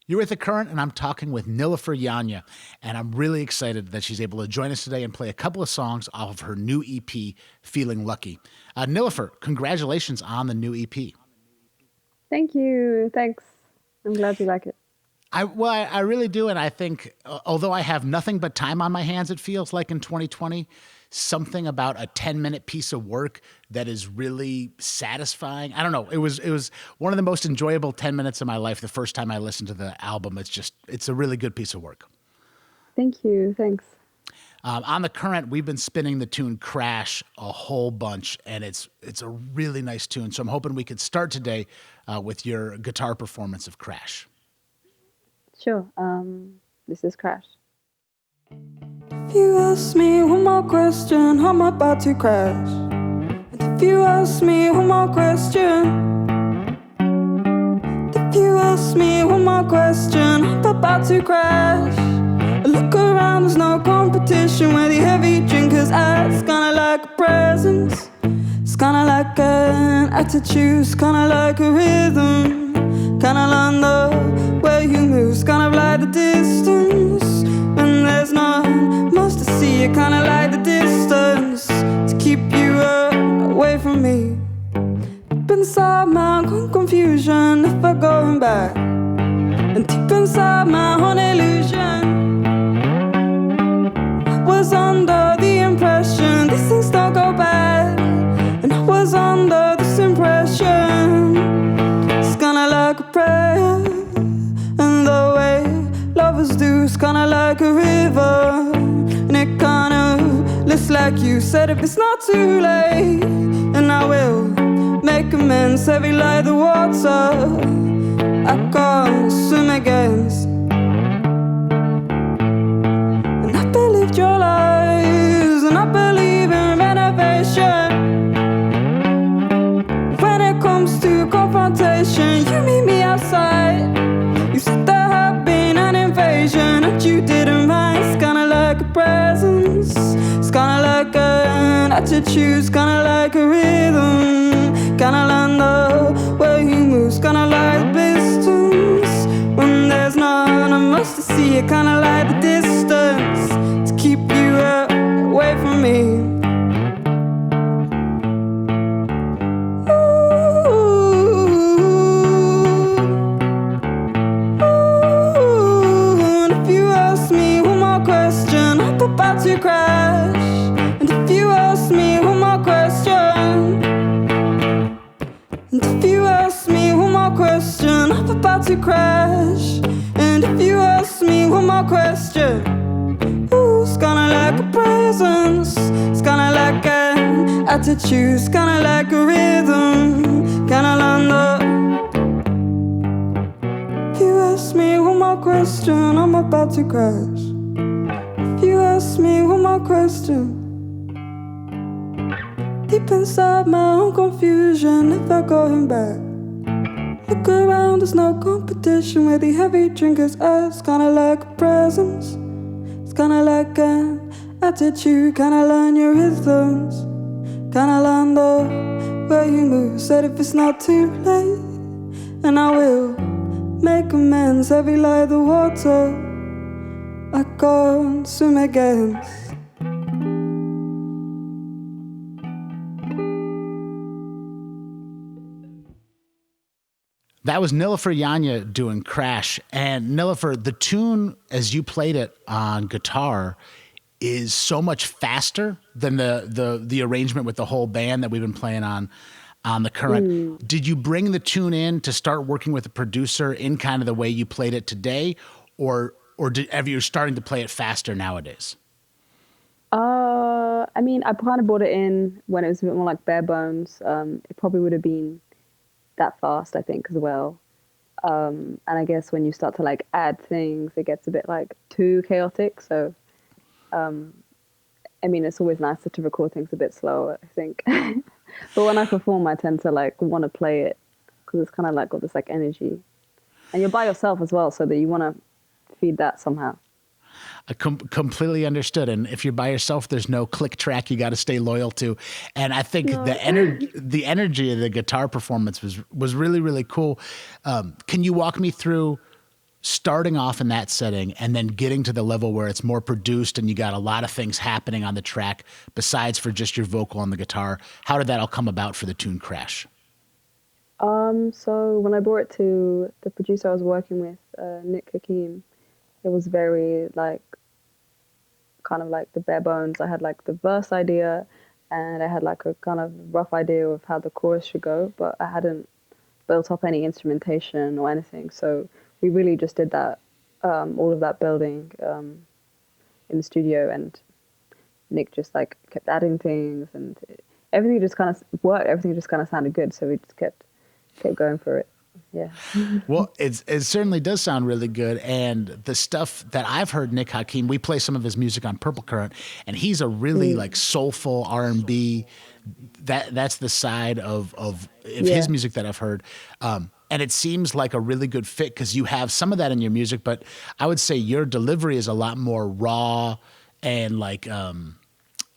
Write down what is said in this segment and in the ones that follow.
You're with The Current, and I'm talking with Nilüfer Yanya, and I'm really excited that she's able to join us today and play a couple of songs off of her new EP, Feeling Lucky. Nilüfer, congratulations on the new EP. Thank you. Thanks. I'm glad you like it. I really do, and I think, although I have nothing but time on my hands, it feels like in 2020, something about a 10-minute piece of work that is really satisfying. I don't know. It was one of the most enjoyable 10 minutes of my life the first time I listened to the album. It's a really good piece of work. Thank you. Thanks. On The Current, we've been spinning the tune Crash a whole bunch, and it's a really nice tune. So I'm hoping we could start today with your guitar performance of Crash. Sure. This is Crash. If you ask me one more question, I'm about to crash. And if you ask me one more question, if you ask me one more question, I'm about to crash. I look around, there's no competition where the heavy drinkers act. It's kinda like a presence, it's kinda like an attitude, it's kinda like a rhythm, kinda like the way you move, it's kind of like the distance. When there's not much to see, it kinda like the distance to keep you away from me. Deep inside my confusion, never going back. And deep inside my own illusion, I was under the impression these things don't go bad. And I was under this impression it's kinda like a prayer. And the way lovers do is kinda like a river, and it kind of looks like you said if it's not too late. And I will make amends, heavy like the water I can't swim against. And I believed your lies, and I believe in renovation. When it comes to confrontation, you meet me outside. You said there had been an invasion and you didn't mind. It's kinda like a presence, it's kinda like an attitude, it's kinda like a rhythm, kinda like the way you move, it's kinda like the distance. When there's not much to see, it kinda like the distance to keep you away from me. About to crash. And if you ask me one more question, and if you ask me one more question, I'm about to crash. And if you ask me one more question, ooh, it's kinda like a presence, it's kinda like an attitude, it's kinda like a rhythm, kinda like the. If you ask me one more question, I'm about to crash. If you ask me one more question, deep inside my own confusion, never going back. Look around, there's no competition where the heavy drinkers are. It's kinda like a presence, it's kinda like an attitude, kinda learn your rhythms, kinda learn the way you move. Said if it's not too late, and I will make amends, heavy like the water I can't swim against. That was Nilüfer Yanya doing Crash. And Nilufer, the tune as you played it on guitar is so much faster than the arrangement with the whole band that we've been playing on The Current. Did you bring the tune in to start working with a producer in kind of the way you played it today, or have you starting to play it faster nowadays? I mean, I kind of brought it in when it was a bit more like bare bones. It probably would have been that fast, I think, as well. And I guess when you start to like add things, it gets a bit like too chaotic. So, I mean, it's always nicer to record things a bit slower, I think. But when I perform, I tend to like want to play it because it's kind of like got this like energy, and you're by yourself as well, so that you want to feed that somehow. I completely understood. And if you're by yourself, there's no click track you got to stay loyal to. And I think the energy of the guitar performance was really, really cool. Can you walk me through starting off in that setting and then getting to the level where it's more produced and you got a lot of things happening on the track besides for just your vocal and the guitar? How did that all come about for the tune Crash? So when I brought it to the producer I was working with, Nick Hakim, it was very like kind of like the bare bones. I had like the verse idea and I had like a kind of rough idea of how the chorus should go, but I hadn't built up any instrumentation or anything. So we really just did that, all of that building in the studio, and Nick just like kept adding things, and everything just kind of worked. Everything just kind of sounded good, so we just kept going for it. Yeah. Well, it certainly does sound really good. And the stuff that I've heard Nick Hakim, we play some of his music on Purple Current, and he's a really like soulful R&B. That's the side of his music that I've heard. And it seems like a really good fit because you have some of that in your music, but I would say your delivery is a lot more raw and like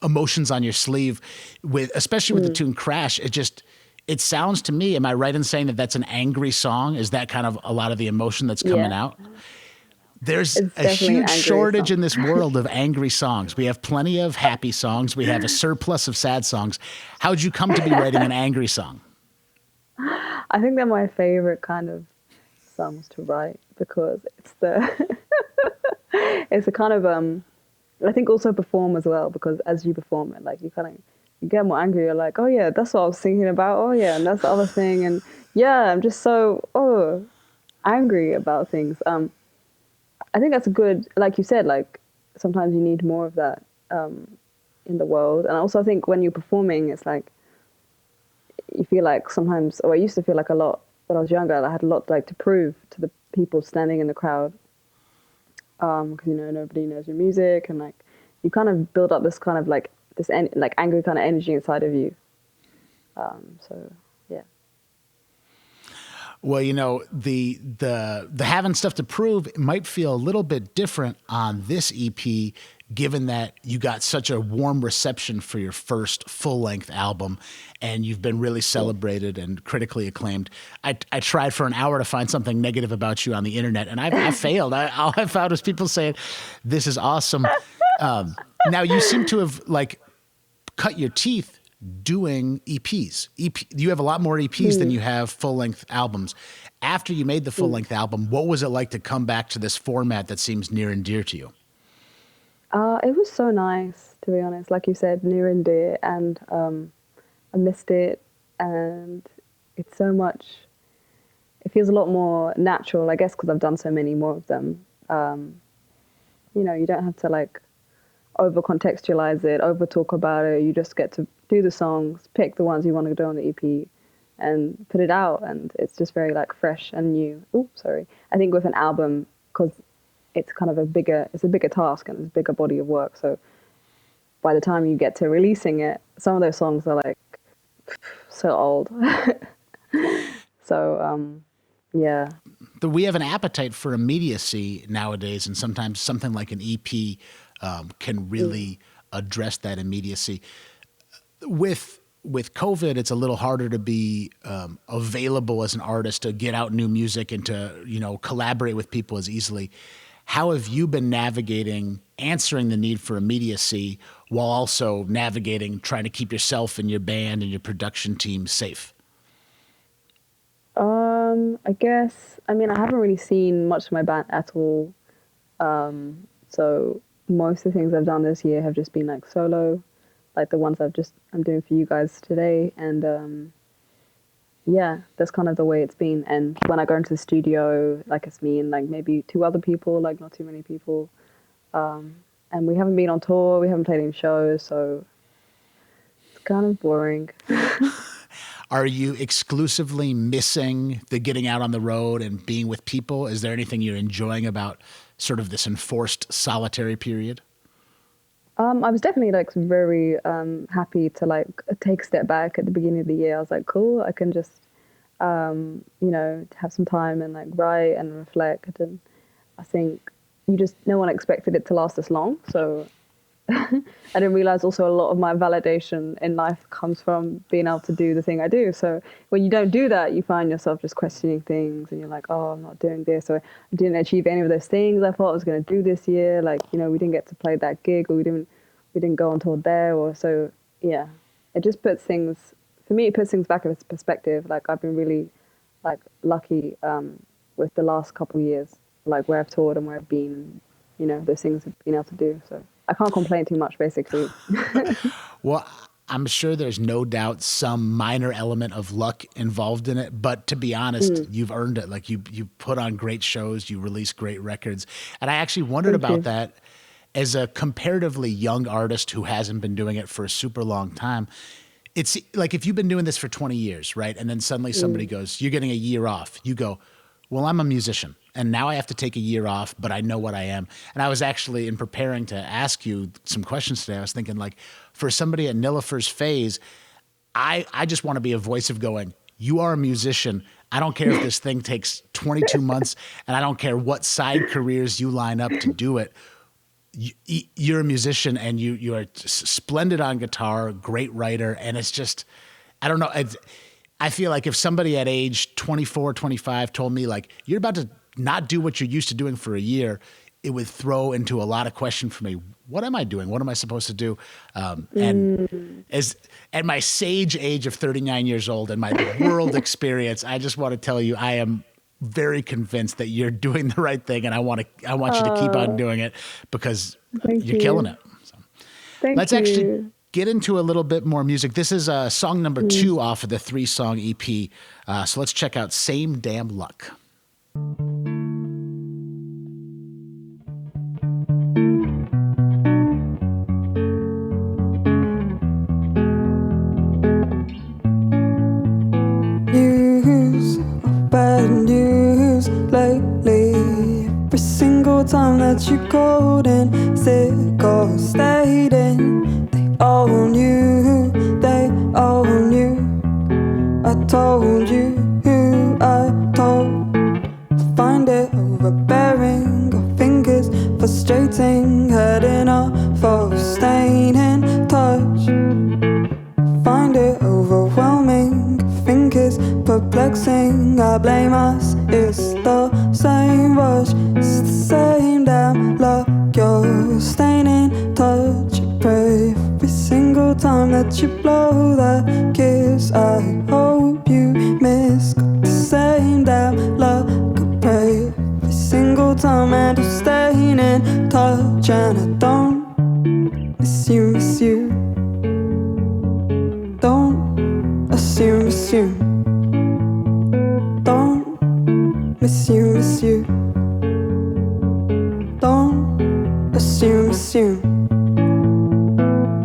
emotions on your sleeve, especially with the tune Crash. It sounds to me, am I right in saying that that's an angry song? Is that kind of a lot of the emotion that's coming out? There's a huge shortage in this world of angry songs. We have plenty of happy songs. We have a surplus of sad songs. How'd you come to be writing an angry song? I think they're my favorite kind of songs to write because it's it's a kind of I think also perform as well, because as you perform it, like you get more angry. You're like, oh yeah, that's what I was thinking about. Oh yeah, and that's the other thing. And yeah, I'm just so angry about things. I think that's a good, like you said, like sometimes you need more of that in the world. And also I think when you're performing, it's like you feel like sometimes, or I used to feel like a lot when I was younger, I had a lot like to prove to the people standing in the crowd, because nobody knows your music, and like you kind of build up this kind of like this like angry kind of energy inside of you. So yeah. Well, the having stuff to prove might feel a little bit different on this EP, given that you got such a warm reception for your first full-length album, and you've been really celebrated and critically acclaimed. I tried for an hour to find something negative about you on the internet, and I failed. All I found was people saying, "This is awesome." Now you seem to have like cut your teeth doing EPs. You have a lot more EPs than you have full-length albums. After you made the full-length album, what was it like to come back to this format that seems near and dear to you? It was so nice, to be honest. Like you said, near and dear, and I missed it, and it's so much. It feels a lot more natural, I guess, because I've done so many more of them. You don't have to like over contextualize it, over talk about it. You just get to do the songs, pick the ones you want to do on the EP, and put it out. And it's just very like fresh and new. I think with an album, because it's kind of a bigger task and it's a bigger body of work. So by the time you get to releasing it, some of those songs are like so old. So yeah. We have an appetite for immediacy nowadays, and sometimes something like an EP can really address that immediacy. With COVID, it's a little harder to be available as an artist, to get out new music and to collaborate with people as easily. How have you been navigating answering the need for immediacy while also navigating trying to keep yourself and your band and your production team safe? I guess, I haven't really seen much of my band at all. So most of the things I've done this year have just been like solo, like the ones I'm doing for you guys today. And yeah, that's kind of the way it's been. And when I go into the studio, like it's me and like maybe two other people, like not too many people. And we haven't been on tour, we haven't played any shows, so it's kind of boring. Are you exclusively missing the getting out on the road and being with people? Is there anything you're enjoying about sort of this enforced solitary period? I was definitely like very happy to like take a step back at the beginning of the year. I was like, cool, I can just, have some time and like write and reflect. And I think no one expected it to last this long. So I didn't realize also a lot of my validation in life comes from being able to do the thing I do. So when you don't do that, you find yourself just questioning things and you're like, oh, I'm not doing this, or I didn't achieve any of those things I thought I was going to do this year. Like, you know, we didn't get to play that gig, or we didn't go on tour there, or so. Yeah, it just puts things, for me, it puts things back in perspective. Like, I've been really like lucky with the last couple of years, like where I've toured and where I've been, you know, those things I've been able to do. So I can't complain too much, basically. Well, I'm sure there's no doubt some minor element of luck involved in it, but to be honest, you've earned it. Like you put on great shows, you release great records. And I actually wondered Thank about you. that as a comparatively young artist who hasn't been doing it for a super long time. It's like if you've been doing this for 20 years, right? And then suddenly somebody goes, you're getting a year off. You go, well, I'm a musician and now I have to take a year off, but I know what I am. And I was actually, in preparing to ask you some questions today, I was thinking, like, for somebody at Nilufer's phase, I just want to be a voice of going, you are a musician. I don't care if this thing takes 22 months, and I don't care what side careers you line up to do it. You're a musician, and you are splendid on guitar, great writer, and it's just, I don't know. I feel like if somebody at age 24, 25 told me, like, you're about to not do what you're used to doing for a year, it would throw into a lot of question for me. What am I doing? What am I supposed to do? And as at my sage age of 39 years old and my world experience, I just want to tell you, I am very convinced that you're doing the right thing, and I want you to keep on doing it because Thank you're you. killing it. So let's Thank actually you. get into a little bit more music. This is song number 2 off of the 3-song EP. So let's check out Same Damn Luck. News, bad news lately. Every single time that you called in, sick or stayed in, they all knew, I told you who I told. Find it overbearing, got fingers frustrating, had enough of staying in touch. Find it overwhelming, fingers perplexing. I blame us, it's the same rush, it's the same damn luck. You're staying in touch. I pray every single time that you blow that kiss. I hope you miss, got the same damn luck. I pray every single time, and I'm staying in touch. And I don't miss you. Don't assume. Don't miss you. Don't assume.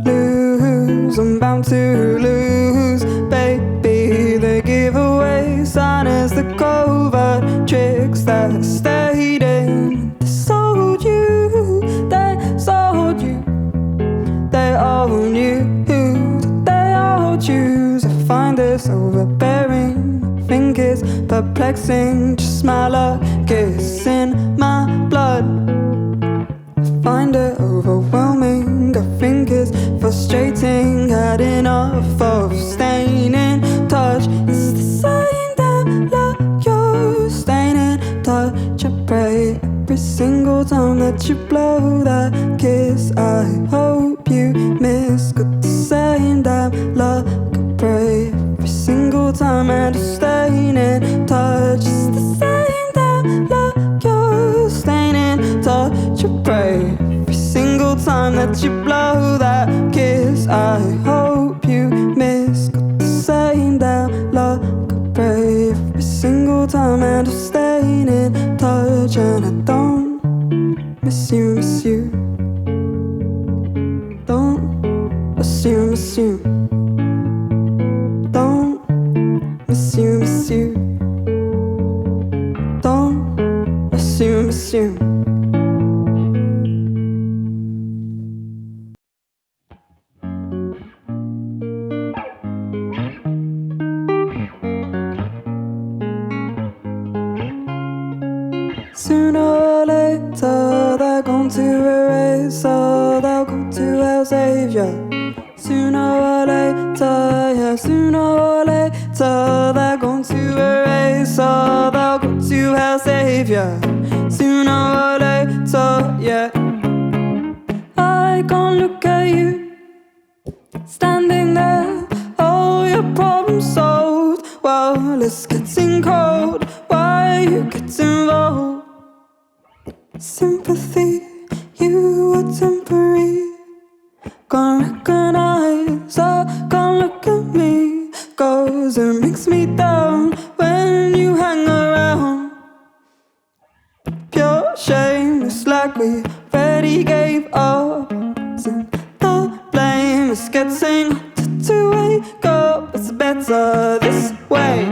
Lose, I'm bound to lose, baby. The giveaway sign is the covert tricks that stayed in. They sold you. They all knew that they all choose. I find this overbearing, fingers perplexing. Just my luck, it's in my blood. I find it overwhelming, got fingers frustrating, had enough of staying in touch. It's the same damn luck, you're staying in touch. I pray every single time that you blow that kiss. I hope you miss, got the same damn luck. I pray every single time, and I'm staying in touch. It's the same damn luck, you're staying in touch. I pray every single time that you blow that kiss. I hope you miss, got the same damn luck. I pray every single time, and I'm staying in touch. And I don't miss you. Don't assume. Don't miss you. Don't assume. Sooner or later they're going to erase all, they're going to our savior. Sooner or later, yeah, sooner or later, they're going to erase all, they'll go to our savior. Sooner or later, yeah. I can't look at you standing there, all your problems solved. Well, it's getting cold. Why you get involved? Sympathy, you were temporary. Can't recognize, I can't look at me. Goes and brings me down when you hang around. Pure shame, it's like we already gave up. And the blame is getting harder to wake up. It's better this way.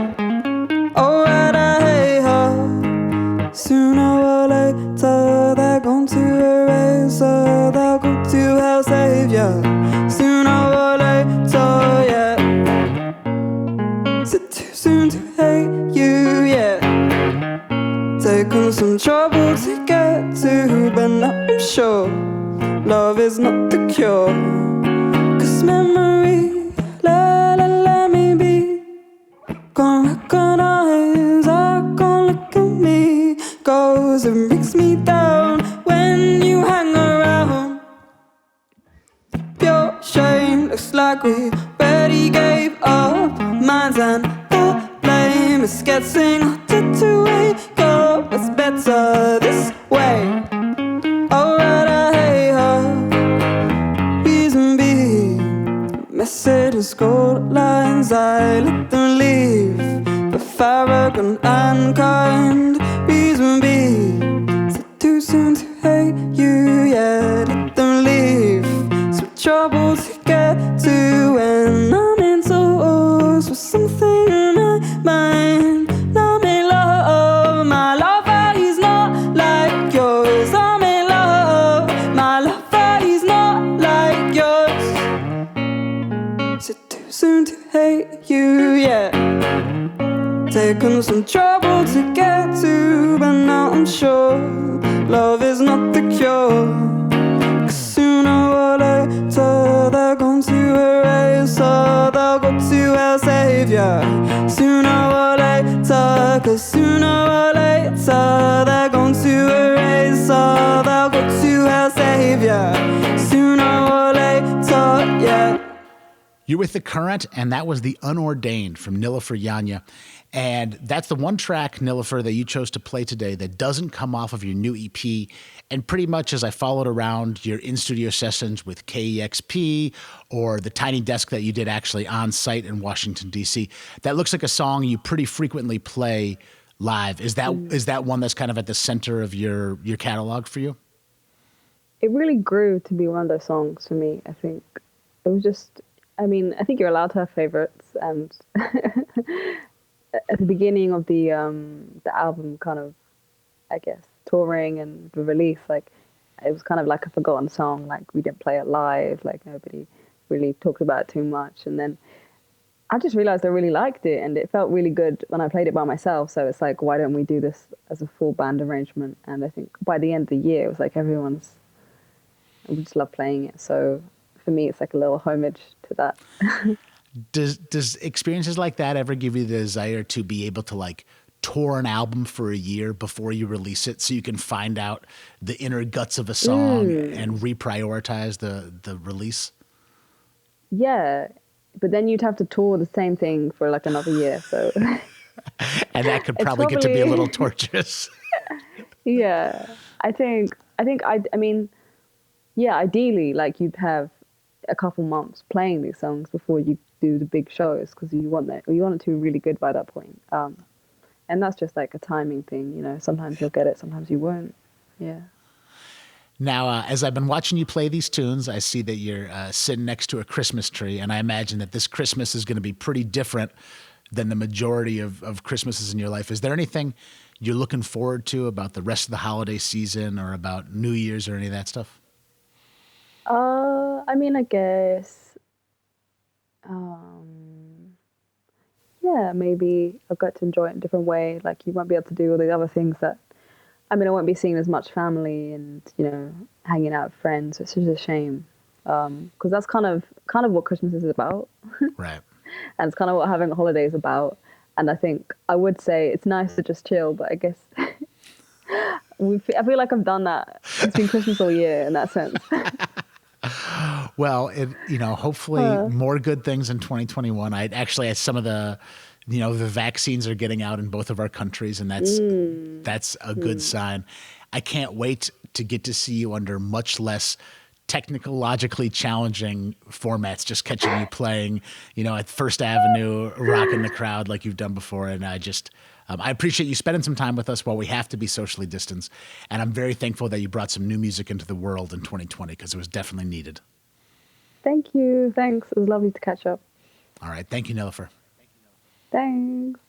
Alright, I hate her. Sooner or later, they're going to erase her. They'll go to hell, savior. Sooner or later, yeah. Is it too soon to hate you, yeah? Taken some trouble to get to, but now I'm sure love is not the cure. Cause memory, let me be. Can't recognize, I can't look at me. Goes and brings me down when you hang around. Pure shame, looks like we already gave up. Minds and the blame is getting harder to wake up. It's better this way. Alright, I hate her. Reason B, messages, gold lines, I let them leave. But arrogant and kind. Reason B, is it too soon to hate you? Yeah, let them leave. So trouble to get to when I'm in tours with something in my mind. I'm in love, my lover, he's not like yours. I'm in love, my lover, he's not like yours. Is it too soon to hate you? Yeah. Taken some trouble to get to, but now I'm sure love is not the cure. Cause sooner or later, they're going to erase her. They'll go to our savior. Sooner or later, cause sooner or later, they're going to erase her. They'll go to our savior. Sooner or later, yeah. You're with The Current, and that was the Unordained from Nilüfer Yanya. And that's the one track, Nilufer, that you chose to play today that doesn't come off of your new EP. And pretty much as I followed around your in-studio sessions with KEXP or the tiny desk that you did actually on site in Washington, D.C., that looks like a song you pretty frequently play live. Is that one that's kind of at the center of your catalog for you? It really grew to be one of those songs for me, I think. It was just, I mean, I think you're allowed to have favorites, and at the beginning of the album kind of, I guess, touring and the release, like, it was kind of like a forgotten song. Like, we didn't play it live, like, nobody really talked about it too much. And then I just realized I really liked it, and it felt really good when I played it by myself. So it's like, why don't we do this as a full band arrangement? And I think by the end of the year, it was like we just love playing it. So for me, it's like a little homage to that. Does experiences like that ever give you the desire to be able to like tour an album for a year before you release it so you can find out the inner guts of a song and reprioritize the release? Yeah, but then you'd have to tour the same thing for like another year. So and that could probably get to be a little torturous. Yeah, I mean, yeah, ideally, like, you'd have a couple months playing these songs before you do the big shows, because you want it to be really good by that point. And that's just like a timing thing, you know. Sometimes you'll get it, sometimes you won't. Yeah. Now, as I've been watching you play these tunes, I see that you're sitting next to a Christmas tree, and I imagine that this Christmas is going to be pretty different than the majority of Christmases in your life. Is there anything you're looking forward to about the rest of the holiday season or about New Year's or any of that stuff? I mean, I guess, yeah, maybe I've got to enjoy it in a different way. Like, you won't be able to do all the other things that, I mean, I won't be seeing as much family and, you know, hanging out with friends. It's just a shame. because that's kind of what Christmas is about, Right. and it's kind of what having a holiday is about. And I think I would say it's nice to just chill, but I guess I feel like I've done that. It's been Christmas all year in that sense. Well, hopefully more good things in 2021. As some of the vaccines are getting out in both of our countries, and that's a good sign. I can't wait to get to see you under much less technologically challenging formats, just catching you playing, at First Avenue, rocking the crowd like you've done before. And I appreciate you spending some time with us while we have to be socially distanced. And I'm very thankful that you brought some new music into the world in 2020, because it was definitely needed. Thank you. Thanks. It was lovely to catch up. All right. Thank you, Nilufer. Thanks.